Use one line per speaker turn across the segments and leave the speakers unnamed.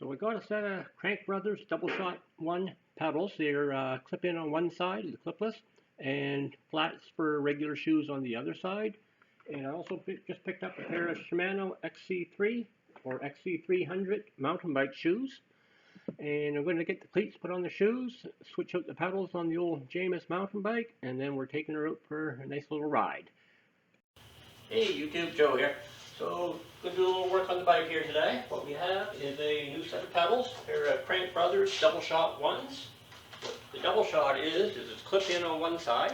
So we got a set of Crankbrothers DoubleShot 1 pedals. They're clip in on one side, the clipless, and flats for regular shoes on the other side. And I also just picked up a pair of Shimano XC3 or XC300 mountain bike shoes. And I'm going to get the cleats put on the shoes, switch out the pedals on the old James mountain bike, and then we're taking her out for a nice little ride. Hey YouTube, Joe here. So, going to do a little work on the bike here today. What we have is a new set of pedals. They're Crankbrothers DoubleShot 1s. What the DoubleShot is it's clipped in on one side.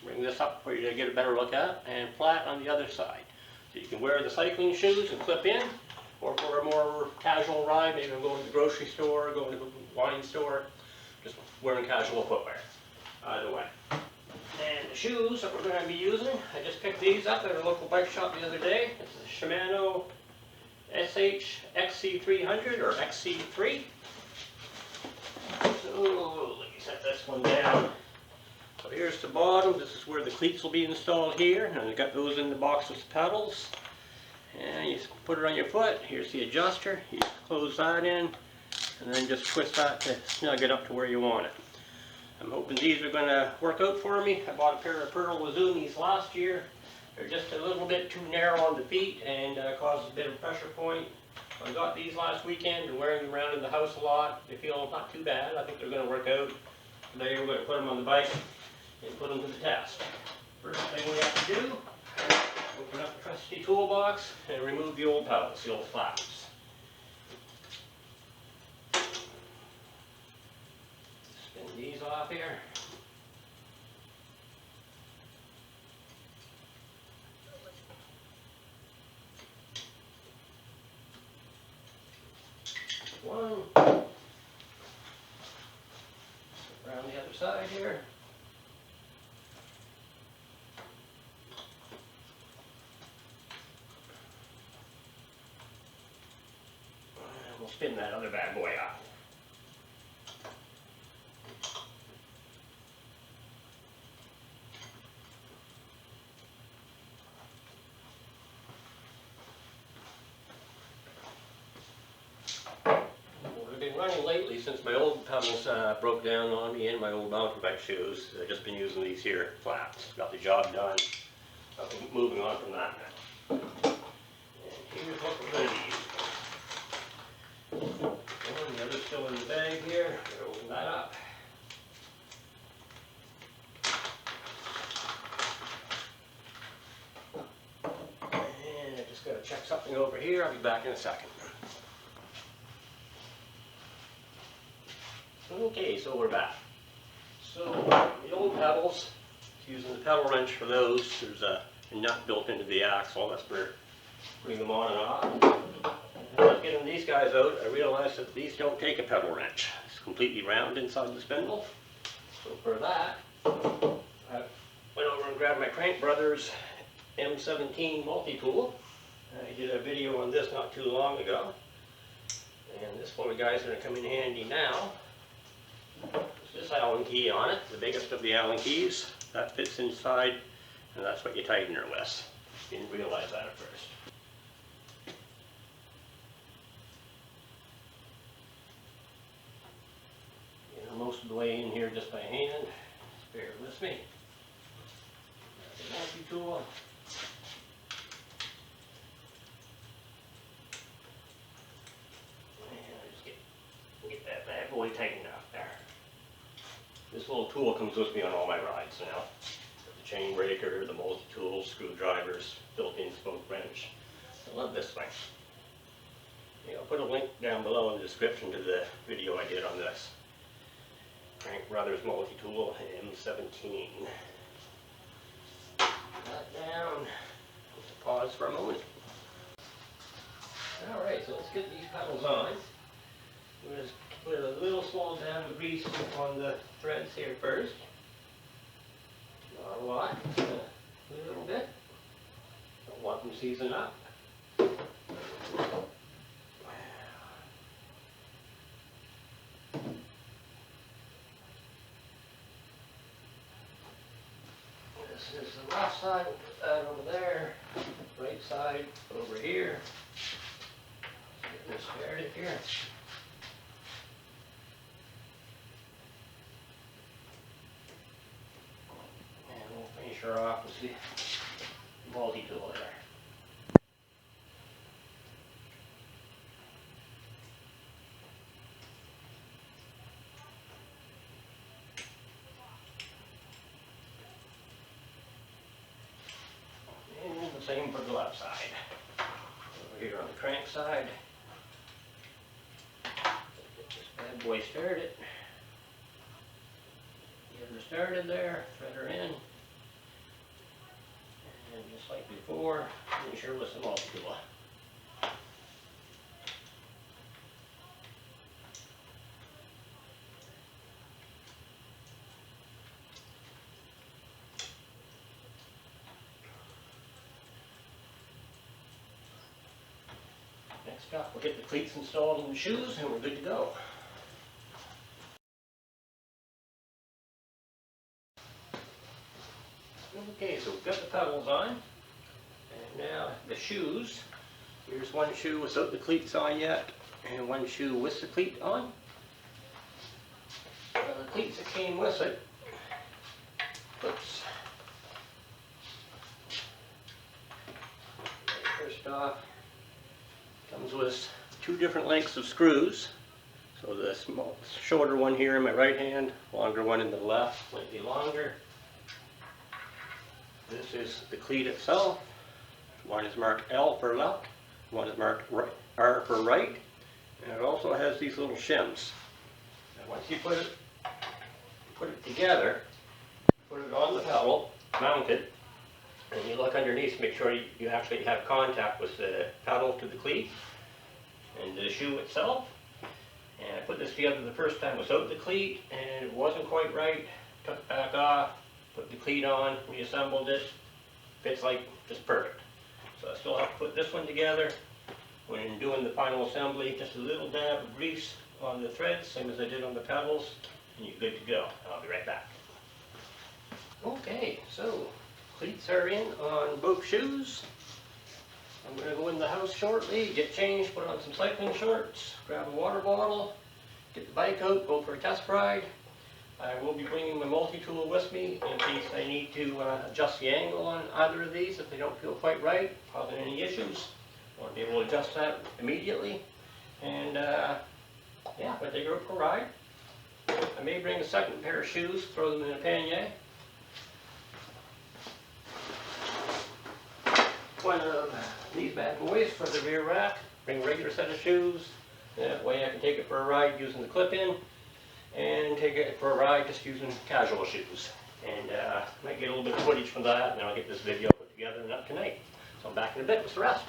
Bring this up for you to get a better look at, and flat on the other side. So you can wear the cycling shoes and clip in, or for a more casual ride, maybe I'm going to the grocery store, going to the wine store, just wearing casual footwear. Either way. And the shoes that we're going to be using, I just picked these up at a local bike shop the other day. It's the Shimano XC300 or XC3. So let me set this one down. So here's the bottom. This is where the cleats will be installed here. And I got those in the box with the pedals. And you put it on your foot. Here's the adjuster. You close that in, and then just twist that to snug it up to where you want it. I'm hoping these are going to work out for me. I bought a pair of Pearl Wazumis last year. They're just a little bit too narrow on the feet and causes a bit of pressure point. I got these last weekend and wearing them around in the house a lot. They feel not too bad. I think they're going to work out. Today we're going to put them on the bike and put them to the test. First thing we have to do, open up the trusty toolbox and remove the old pedals, the old flaps. Spin these off here. One. Around the other side here. And we'll spin that other bad boy out. Running lately since my old pedals broke down on me in my old mountain bike shoes. I've just been using these here flats. Got the job done. I'll be moving on from that now. And here's what we're going to use. And the other's still in the bag here. We'll open that up. And I just got to check something over here. I'll be back in a second. Okay, so we're back. So the old pedals, using the pedal wrench for those, there's a nut built into the axle. That's for putting them on and off. As I was getting these guys out, I realized that these don't take a pedal wrench. It's completely round inside the spindle. So for that, I went over and grabbed my Crankbrothers M17 Multitool. I did a video on this not too long ago. And this one, guys, is going to come in handy now. There's this Allen key on it, the biggest of the Allen keys. That fits inside, and that's what you tighten her with. Didn't realize that at first. Most of the way in here just by hand. Bear with me. The multi-tool. Get that bad boy tightened up there. This little tool comes with me on all my rides now. The chain breaker, the multi-tool, screwdrivers, built-in spoke wrench. I love this thing. Yeah, I'll put a link down below in the description to the video I did on this. Crankbrothers Multitool M17. That down. Pause for a moment. Alright, so let's get these pedals on. I'm going to put a little small dab of grease on the threads here first. Not a lot, just a little bit. Don't want them seizing up. This is the left side, we'll put that over there. Right side over here. Get this started here. her off with the multi-tool there. And the same for the left side. Over here on the crank side. Get this bad boy started. Get her started there, thread her in. And just like before, finish her with some multi-tool. Next up, we'll get the cleats installed in the shoes and we're good to go. Okay, so we've got the pedals on, and now the shoes. Here's one shoe without the cleats on yet, and one shoe with the cleat on. The cleats that came with it, oops. First off, comes with two different lengths of screws. So the shorter one here in my right hand, longer one in the left, slightly longer. This is the cleat itself. One is marked L for left, one is marked R for right, and it also has these little shims. And once you put it together, put it on the pedal, mount it, and you look underneath to make sure you actually have contact with the pedal to the cleat and the shoe itself. And I put this together the first time without the cleat, and it wasn't quite right. Took it back off, put the cleat on, reassembled it. Fits like just perfect. So I still have to put this one together. When doing the final assembly, just a little dab of grease on the threads, same as I did on the pedals, and you're good to go. I'll be right back. Okay, so cleats are in on both shoes. I'm going to go in the house shortly, get changed, put on some cycling shorts, grab a water bottle, get the bike out, go for a test ride. I will be bringing my multi-tool with me in case I need to adjust the angle on either of these if they don't feel quite right, causing any issues. I want to be able to adjust that immediately. And yeah, if I take her out for a ride, I may bring a second pair of shoes, throw them in a pannier. One of these bad boys for the rear rack, bring a regular set of shoes. That way I can take it for a ride using the clip-in, and take it for a ride just using casual shoes. And might get a little bit of footage from that, and then I'll get this video put together and up tonight. So I'm back in a bit with the rest.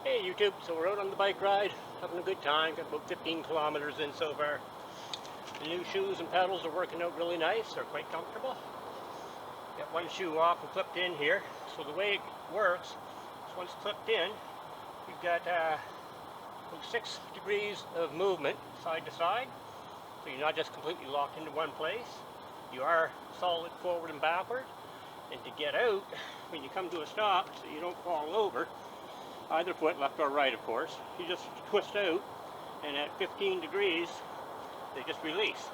Hey YouTube, so we're out on the bike ride, having a good time, got about 15 kilometers in so far. The new shoes and pedals are working out really nice, they're quite comfortable. Got one shoe off and clipped in here. So the way it works is once clipped in, you've got about 6 degrees of movement side to side. So you're not just completely locked into one place. You are solid forward and backward. And to get out, when you come to a stop, so you don't fall over, either foot, left or right of course, you just twist out, and at 15 degrees, they just release,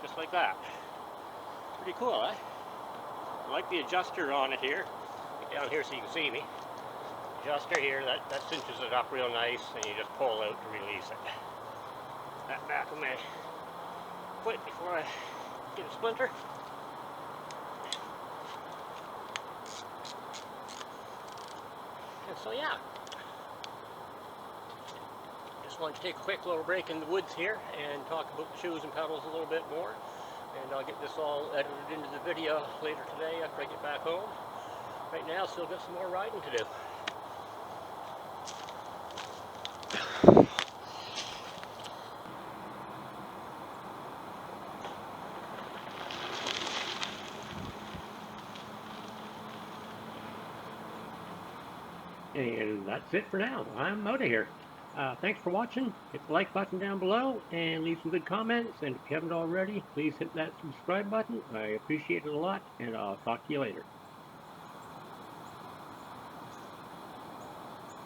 just like that. Pretty cool, eh? I like the adjuster on it here. Get down here so you can see me. Adjuster here, that cinches it up real nice, and you just pull out to release it. That back of my foot before I get a splinter. And so yeah. Want to take a quick little break in the woods here and talk about the shoes and pedals a little bit more, and I'll get this all edited into the video later today after I get back home. Right now, still got some more riding to do. And that's it for now. I'm out of here. Thanks for watching. Hit the like button down below and leave some good comments. And if you haven't already, please hit that subscribe button. I appreciate it a lot, and I'll talk to you later.